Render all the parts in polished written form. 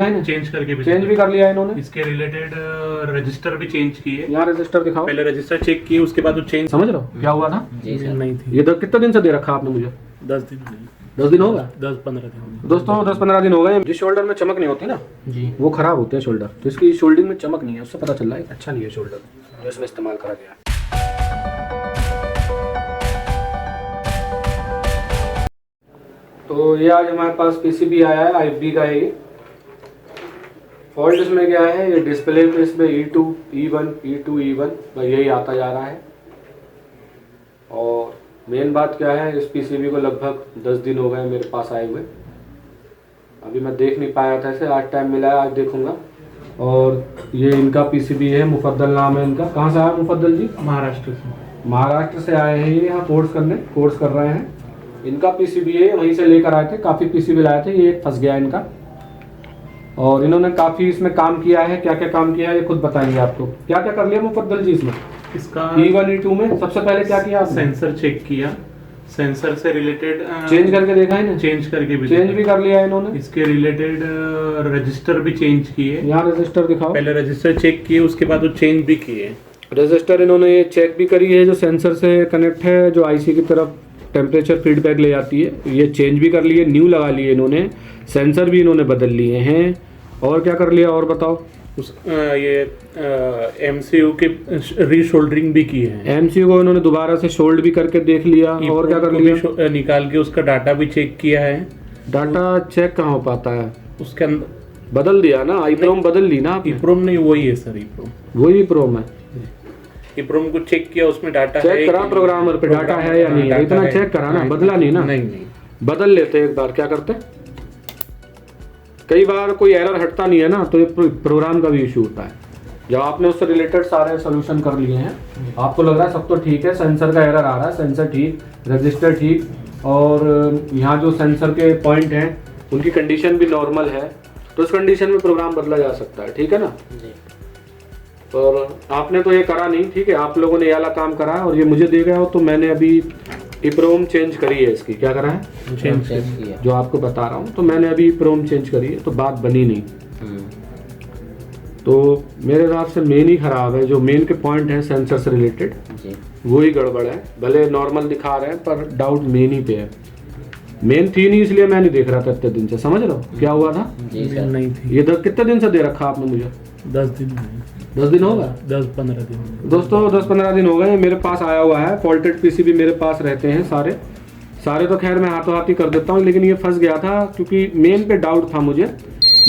Change करके change भी कर लिया है इन्होंने। इसके रिलेटेड रजिस्टर भी चेंज किए। यहाँ रजिस्टर दिखाओ। पहले रजिस्टर चेक किए, उसके बाद वो चेंज। समझ रहे हो क्या हुआ था? जी सर। नहीं थी। ये कितने दिन से दे रखा आपने मुझे? 10 दिन 10 दिन हो गया? 10-15 दिन। दोस्तों 10-15 दिन हो गए। जिस शोल्डर में चमक नहीं होती ना जी, वो खराब होते हैं शोल्डर, तो इसकी शोल्डिंग में चमक नहीं है, उससे पता चल रहा है अच्छा नहीं है शोल्डर जो इसमें इस्तेमाल करा गया है। तो ये आज हमारे पास पीसीबी आया है IFB का है। ये फॉल्ट इसमें क्या है, ये डिस्प्ले पे इसमें E2 E1 E2 E1 बस यही आता जा रहा है। और मेन बात क्या है, इस पीसीबी को लगभग 10 दिन हो गए मेरे पास आए हुए। अभी मैं देख नहीं पाया था इसे, आज टाइम मिला है, आज देखूंगा। और ये इनका पीसीबी है, मुफद्दल नाम है इनका। कहाँ से आया मुफद्दल जी? महाराष्ट्र से। महाराष्ट्र से आए हैं ये, यहाँ कोर्स कर रहे हैं। इनका पीसीबी है, वहीं से लेकर आए थे, काफ़ी पीसीबी लाए थे, ये फंस गया इनका। और इन्होंने काफ़ी इसमें काम किया है। क्या क्या काम किया है ये खुद बताएंगे आपको। क्या क्या कर लिया मुफद्दल जी इसमें? इसका E1 E2 में सबसे पहले क्या किया आपने? सेंसर चेक किया, सेंसर से रिलेटेड चेंज करके देखा है ना? चेंज करके भी चेंज भी कर लिया है इन्होंने। इसके रिलेटेड रजिस्टर भी चेंज किए। यहाँ रजिस्टर दिखाओ। पहले रजिस्टर चेक किए, उसके बाद वो चेंज भी किए। रजिस्टर इन्होंने ये चेक भी करी है, जो सेंसर से कनेक्ट है, जो आईसी की तरफ टेम्परेचर फीडबैक ले जाती है, ये चेंज भी कर लिए, न्यू लगा लिए इन्होंने। सेंसर भी इन्होंने बदल लिए हैं। और क्या कर लिया और बताओ? ये MCU के रीशोल्डरिंग भी की है। MCU को इन्होंने दोबारा से शोल्ड भी करके देख लिया। और क्या कर लिया? निकाल के उसका डाटा भी चेक किया है। डाटा चेक कहाँ हो पाता है? उसके अंदर बदल दिया ना, ईप्रोम बदल ली ना आपने? ईप्रोम नहीं, वही है सर, ईप्रोम। वही ईप्रोम है। ईप्रोम को चेक किया, उसमें डाटा चेक करा प्रोग्रामर पे डाटा है या नहीं है, इतना चेक करा ना, बदला नहीं ना? नहीं। बदल लेते एक बार, क्या करते? कई बार कोई एरर हटता नहीं है ना, तो ये प्रोग्राम का भी इशू होता है। जब आपने उससे रिलेटेड सारे सोल्यूशन कर लिए हैं, आपको लग रहा है सब तो ठीक है, सेंसर का एरर आ रहा है, सेंसर ठीक, रजिस्टर ठीक, और यहाँ जो सेंसर के पॉइंट हैं उनकी कंडीशन भी नॉर्मल है, तो उस कंडीशन में प्रोग्राम बदला जा सकता है, ठीक है ना? और आपने तो ये करा नहीं, ठीक है, आप लोगों ने ये वाला काम करा है और ये मुझे दे गया हो, तो मैंने अभी ईप्रोम चेंज करी है इसकी। क्या करा है? चेंज किया, जो आपको बता रहा हूँ, तो मैंने अभी ईप्रोम चेंज करी है, तो बात बनी नहीं। तो मेरे हिसाब से मेन ही खराब है, जो मेन के पॉइंट हैं सेंसर से रिलेटेड वो ही गड़बड़ है। भले नॉर्मल दिखा रहे हैं पर डाउट मेन ही पे है। मेन थी नहीं, इसलिए मैं नहीं देख रहा था इतने दिन से। समझ रहे हो क्या हुआ था? जी सर। नहीं थी। ये कितने दिन से दे रखा आपने मुझे? 10 दिन 10 दिन हो गया? 10-15 दिन दोस्तों 10-15 दिन हो गए मेरे पास आया हुआ है। फॉल्टेड पीसीबी मेरे पास रहते हैं सारे तो खैर मैं हाथों हाथ ही कर देता हूँ, लेकिन ये फंस गया था क्योंकि मेन पे डाउट था मुझे,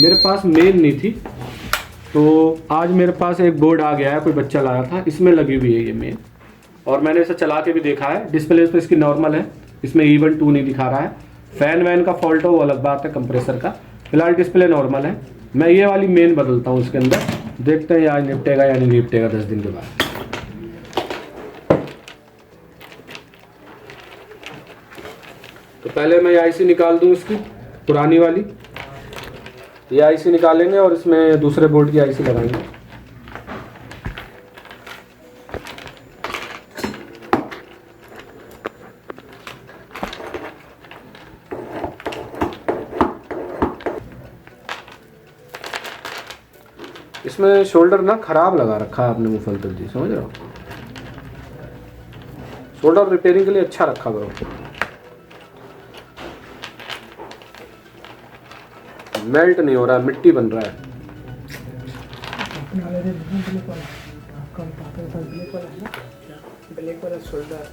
मेरे पास मेन नहीं थी। तो आज मेरे पास एक बोर्ड आ गया है, कोई बच्चा लाया था, इसमें लगी हुई है ये मेन, और मैंने इसे चला के भी देखा है। डिस्प्ले पे इसकी नॉर्मल है, इसमें E1 2 नहीं दिखा रहा है। फैन वैन का फॉल्ट हो वो अलग बात है, कंप्रेसर का। फिलहाल डिस्प्ले नॉर्मल है। मैं ये वाली मेन बदलता हूँ इसके अंदर, देखते हैं आज निपटेगा या नहीं निपटेगा 10 दिन के बाद। तो पहले मैं ये आईसी निकाल दूं इसकी पुरानी वाली, ये आईसी निकालेंगे और इसमें दूसरे बोर्ड की आईसी लगाएंगे। इसमें शोल्डर ना खराब लगा रखा है आपने मुफद्दल जी, समझ रहे हो? शोल्डर रिपेयरिंग के लिए अच्छा रखा करो। मेल्ट नहीं हो रहा है, मिट्टी बन रहा है। ब्लैक वाला शोल्डर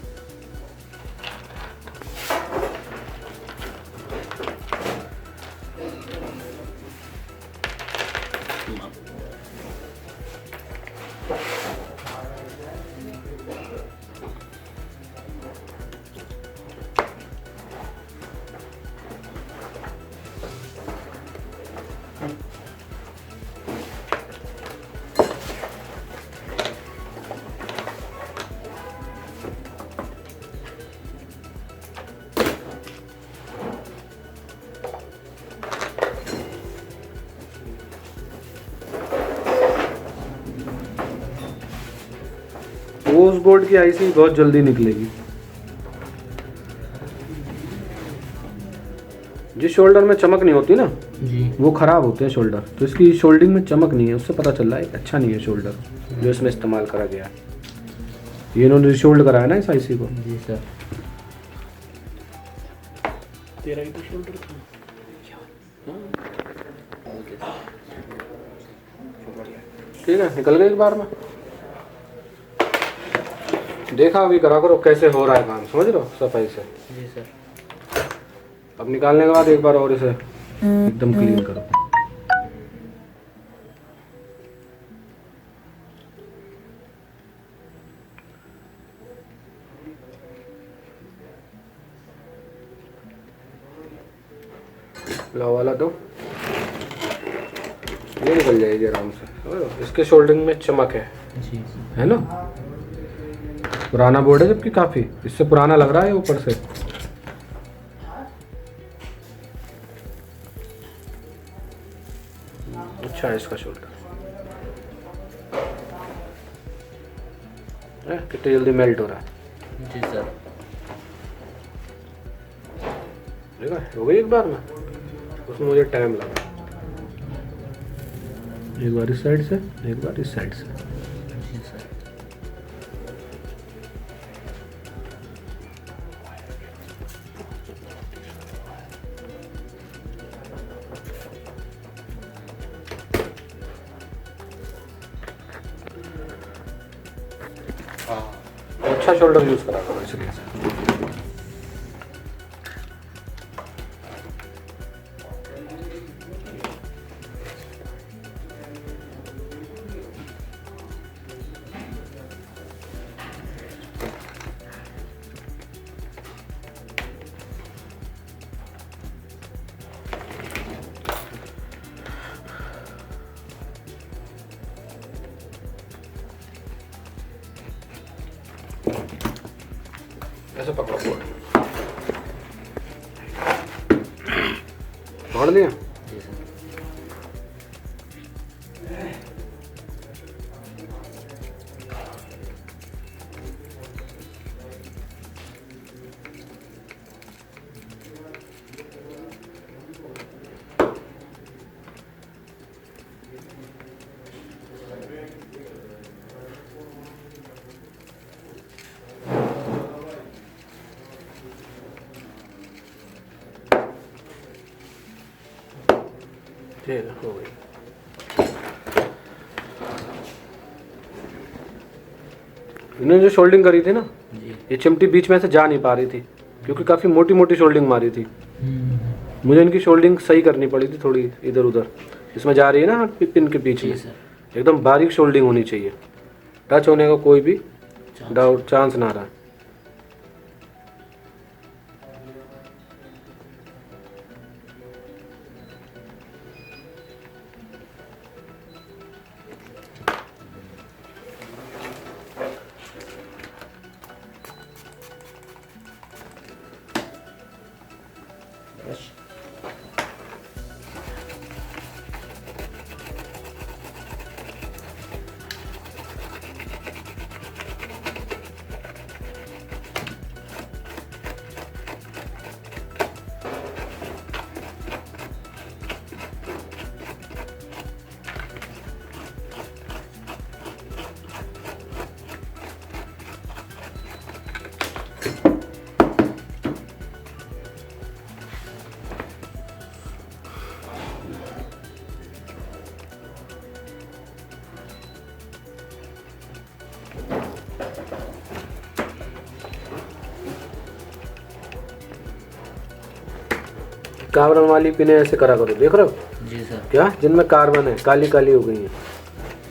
वो उस बोर्ड की आईसी बहुत जल्दी निकलेगी। जिस शोल्डर में चमक नहीं होती ना जी। वो ख़राब होते हैं शोल्डर, तो इसकी शोल्डिंग में चमक नहीं है, उससे पता चल रहा है अच्छा नहीं है शोल्डर जो इसमें इस्तेमाल करा गया है। ये इन्होंने रिशोल्ड कराया ना इस आईसी को। जी सर। तेरा ही तो शोल्डर था। ठीक है, निकल गए एक बार में। देखा अभी करा करो कैसे हो रहा है काम, समझ रहे हो, सफाई से। जी सर। अब निकालने के बाद एक बार और इसे एकदम क्लीन करो। लो वाला दो, ये निकल जाएगी आराम से, समझ रहे हो? इसके शोल्डिंग में चमक जी है ना। पुराना बोर्ड है जबकि काफ़ी, इससे पुराना लग रहा है ऊपर से। अच्छा है इसका शोल्डर, कितनी जल्दी मेल्ट हो रहा है। जी सर। देखा हो गई एक बार में, उसमें मुझे टाइम लगा। एक बार इस साइड से, एक बार इस साइड से। जी सर। अच्छा शोल्डर यूज करा करो इसलिए से। ऐसे पकड़ो बोर्ड, पकड़ लिया। जी सर। ठीक है, हो गई। इन्होंने जो शोल्डिंग करी थी ना, जी। ये चिमटी बीच में से जा नहीं पा रही थी क्योंकि काफ़ी मोटी मोटी शोल्डिंग मारी थी। मुझे इनकी शोल्डिंग सही करनी पड़ी थी थोड़ी, इधर उधर इसमें जा रही है ना पिन के बीच जी में, सर। एकदम बारीक शोल्डिंग होनी चाहिए, टच होने का कोई भी डाउट चांस ना रहा। कार्बन वाली पिने ऐसे करा करो, देख रहे हो जी सर। क्या, जिनमें कार्बन है काली काली हो गई है,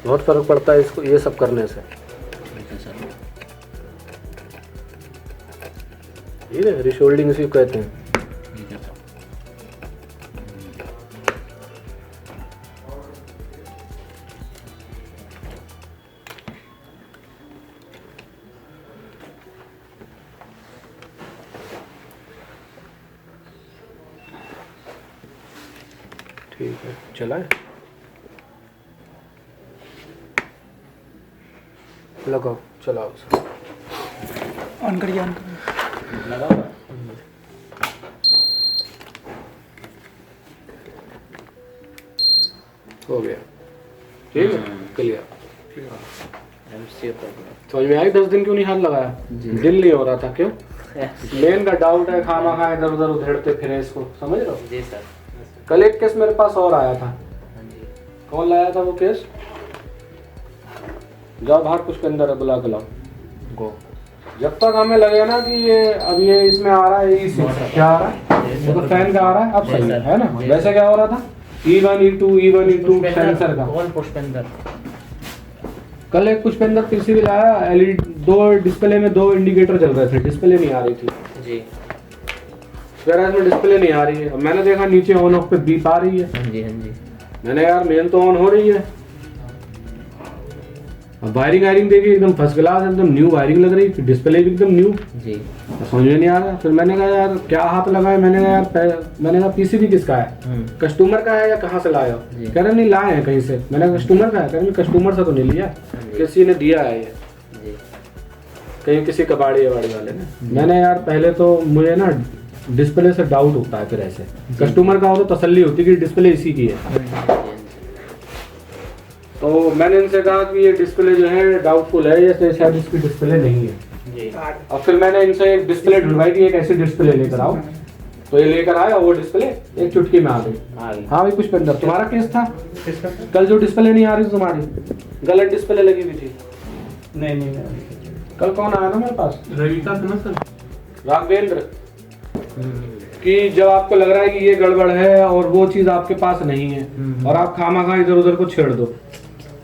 बहुत फर्क पड़ता है इसको ये सब करने से। ठीक है सर। ये रिशोल्डिंग इसी को कहते हैं। ठीक है सर। ठीक है, चलाए लगाओ, चलाओ सर। ऑन करिए, ऑन करिए। लगा हुआ है? हो गया, ठीक है, क्लियर। MCA problem. समझ में आई? 10 दिन क्यों नहीं हाथ लगाया? दिल नहीं हो रहा था, क्यों? मेन का डाउट है, खामा खा इधर उधर उधेड़ते फिरे इसको, समझ रहे हो? जी सर। कल एक केस मेरे पास और आया था। हाँ जी। कौन लाया था वो केस? जाओ बाहर पुष्पेंद्र है, बुला के लाओ। गो। जब तक हमें लगेगा ना कि ये अब ये इसमें आ रहा है, क्या आ रहा है, वो तो फैन का आ रहा है, अब सही है ना? वैसे क्या हो रहा था, E1 E2 सेंसर का। कौन पुष्पेंद्र? कल एक पुष्पेंद्र पीसीबी लाया, LED 2 डिस्प्ले में 2 इंडिकेटर चल रहे थे, डिस्प्ले नहीं आ रही थी। जी। गैराज में डिस्प्ले नहीं आ रही है। मैंने देखा नीचे ऑन ऑफ पे बीप आ रही है। हाँ जी, हाँ जी। मैंने यार मेन तो ऑन हो रही है। अब वायरिंग देखी एकदम फर्स्ट क्लास, एकदम न्यू वायरिंग लग रही, डिस्प्ले भी एकदम न्यू। जी। समझ में नहीं आ रहा। फिर मैंने कहा यार क्या हाथ लगाए, मैंने कहा यार मैंने कहा पीसीबी किसका है, कस्टमर का है या कहाँ से लाया हो? कह रहे नहीं लाए हैं कहीं से। मैंने कस्टमर का है, कह रहे कस्टमर से तो नहीं लिया, किसी ने दिया है ये, कहीं किसी कबाड़ी वाले ने। मैंने यार पहले तो मुझे ना डिस्प्ले से डाउट होता है, फिर ऐसे कस्टमर का हो तो तसल्ली होती है कि डिस्प्ले इसी की है। तो मैंने इनसे कहा कि ये डिस्प्ले जो है डाउटफुल है, ये शायद इसकी डिस्प्ले नहीं है जी। और फिर मैंने इनसे एक डिस्प्ले ढूंढवाई कि एक ऐसी डिस्प्ले लेकर आओ, तो ये लेकर आया, वो डिस्प्ले एक चुटकी में आ गई। हाँ भाई पुष्पेंद्र, तुम्हारा केस था कल जो डिस्प्ले नहीं आ रही तुम्हारी, गलत डिस्प्ले लगी हुई थी। नहीं कल कौन आया था मेरे पास? रविता था ना सर, राघवेंद्र, कि जब आपको लग रहा है कि ये गड़बड़ है और वो चीज आपके पास नहीं है और आप खामा इधर उधर को छेड़ दो,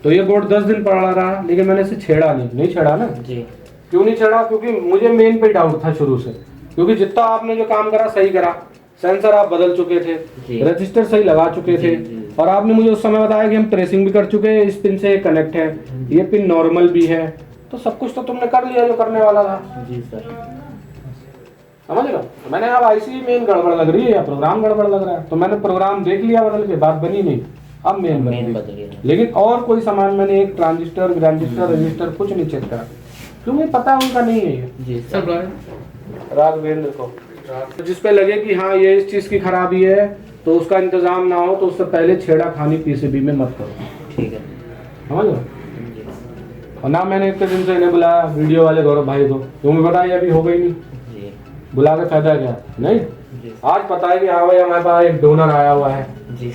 तो ये बोर्ड 10 दिन पड़ा रहा, लेकिन मैंने इसे छेड़ा नहीं छेड़ा ना जी। क्यों नहीं छेड़ा? क्योंकि मुझे मेन पे डाउट था शुरू से, क्योंकि जितना आपने जो काम करा सही करा, सेंसर आप बदल चुके थे, रजिस्टर सही लगा चुके थे, और आपने मुझे उस समय बताया कि हम ट्रेसिंग भी कर चुके हैं, इस पिन से कनेक्ट है, ये पिन नॉर्मल भी है, तो सब कुछ तो तुमने कर लिया जो करने वाला था। जी सर, समझ लो। मैंने अब आईसी मेन गड़बड़ लग रही है या प्रोग्राम गड़बड़ लग रहा है, तो मैंने प्रोग्राम देख लिया बदल के, बात बनी नहीं, अब मेन बदल गया। लेकिन और कोई सामान मैंने एक ट्रांजिस्टर रजिस्टर कुछ नहीं चेक करा, क्योंकि पता उनका नहीं है ये। जी सर। राघवेंद्र को जिस पे लगे कि हाँ ये इस चीज की खराबी है, तो उसका इंतजाम ना हो तो उससे पहले छेड़ा खानी पीसीबी में मत करो, ठीक है? समझ लो। और ना मैंने इतने दिन से इन्हें बुलाया वीडियो वाले गौरव भाई को, तुम्हें पता है अभी हो गई नहीं, बुला के फायदा क्या? नहीं, आज पता है कि हाँ भाई हमारे पास एक डोनर आया हुआ है जी,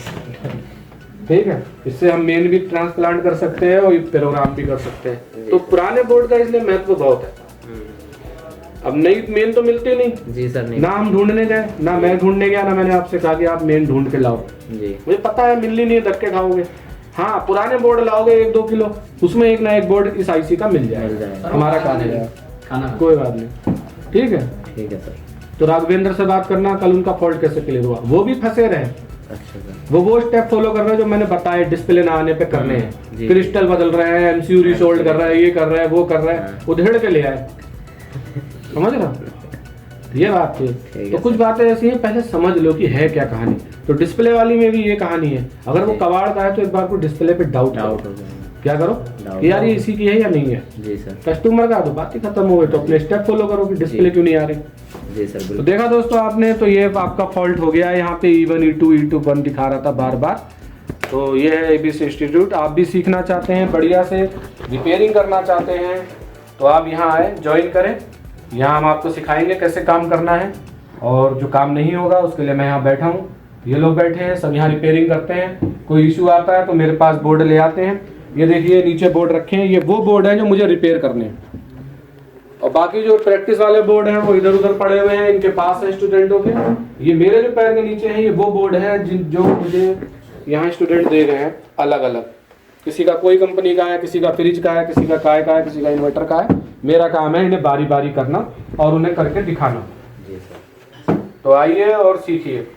ठीक है, इससे हम मेन भी ट्रांसप्लांट कर सकते हैं और प्रोग्राम भी कर सकते हैं। तो पुराने बोर्ड का इसलिए महत्व बहुत है। अब नई मेन तो मिलती नहीं जी सर, नहीं। ना हम ढूंढने गए, ना मैं ढूंढने गया, ना मैंने आपसे कहा कि आप मेन ढूंढ के लाओ जी। मुझे पता है मिलनी नहीं, धक्के खाओगे। हाँ, पुराने बोर्ड लाओगे 1-2 किलो, उसमें एक ना एक बोर्ड इस आईसी का मिल जाएगा, हमारा काम है, कोई बात नहीं, ठीक है? ठीक है सर। तो राघवेंद्र से बात करना, कल उनका फॉल्ट कैसे क्लियर हुआ, वो भी फंसे रहे। अच्छा सर। वो स्टेप फॉलो कर रहे हैं जो मैंने बताया, डिस्प्ले ना आने पे करने हैं, क्रिस्टल बदल रहे हैं, एमसीयू रिसोल्ड कर रहा है, ये कर रहा है, वो कर रहा है, उधेड़ के ले आए, समझ रहा? ये बात थी। तो कुछ बातें ऐसी हैं, पहले समझ लो कि है क्या कहानी। तो डिस्प्ले वाली में भी ये कहानी है, अगर वो कबाड़ का है तो एक बार को डिस्प्ले पे डाउट हो जाए, क्या करो कि यार ये इसी की है या नहीं है जी सर। कस्टमर का तो बात ही खत्म हो गई, तो अपने स्टेप फॉलो करो कि डिस्प्ले क्यों नहीं आ रही जी सर। तो देखा दोस्तों आपने, तो ये आपका फॉल्ट हो गया, यहाँ पे E1 E2 1 दिखा रहा था बार बार। तो ये है ABC इंस्टीट्यूट। आप भी सीखना चाहते हैं, बढ़िया से रिपेयरिंग करना चाहते हैं, तो आप यहाँ आए, ज्वाइन करें। यहाँ हम आपको सिखाएंगे कैसे काम करना है, और जो काम नहीं होगा उसके लिए मैं यहाँ बैठा हूँ, ये लोग बैठे हैं, सब यहाँ रिपेयरिंग करते हैं। कोई इशू आता है तो मेरे पास बोर्ड ले आते हैं। ये देखिए नीचे बोर्ड रखे हैं, ये वो बोर्ड है जो मुझे रिपेयर करने हैं, और बाकी जो प्रैक्टिस वाले बोर्ड हैं वो इधर उधर पड़े हुए हैं, इनके पास है स्टूडेंटों के। ये मेरे जो पैर के नीचे हैं ये वो बोर्ड है जो मुझे यहाँ स्टूडेंट दे गए हैं अलग अलग। किसी का कोई कंपनी का है, किसी का फ्रिज का है, किसी का काय का है, किसी का इन्वर्टर का है। मेरा काम है इन्हें बारी बारी करना और उन्हें करके दिखाना। तो आइए और सीखिए।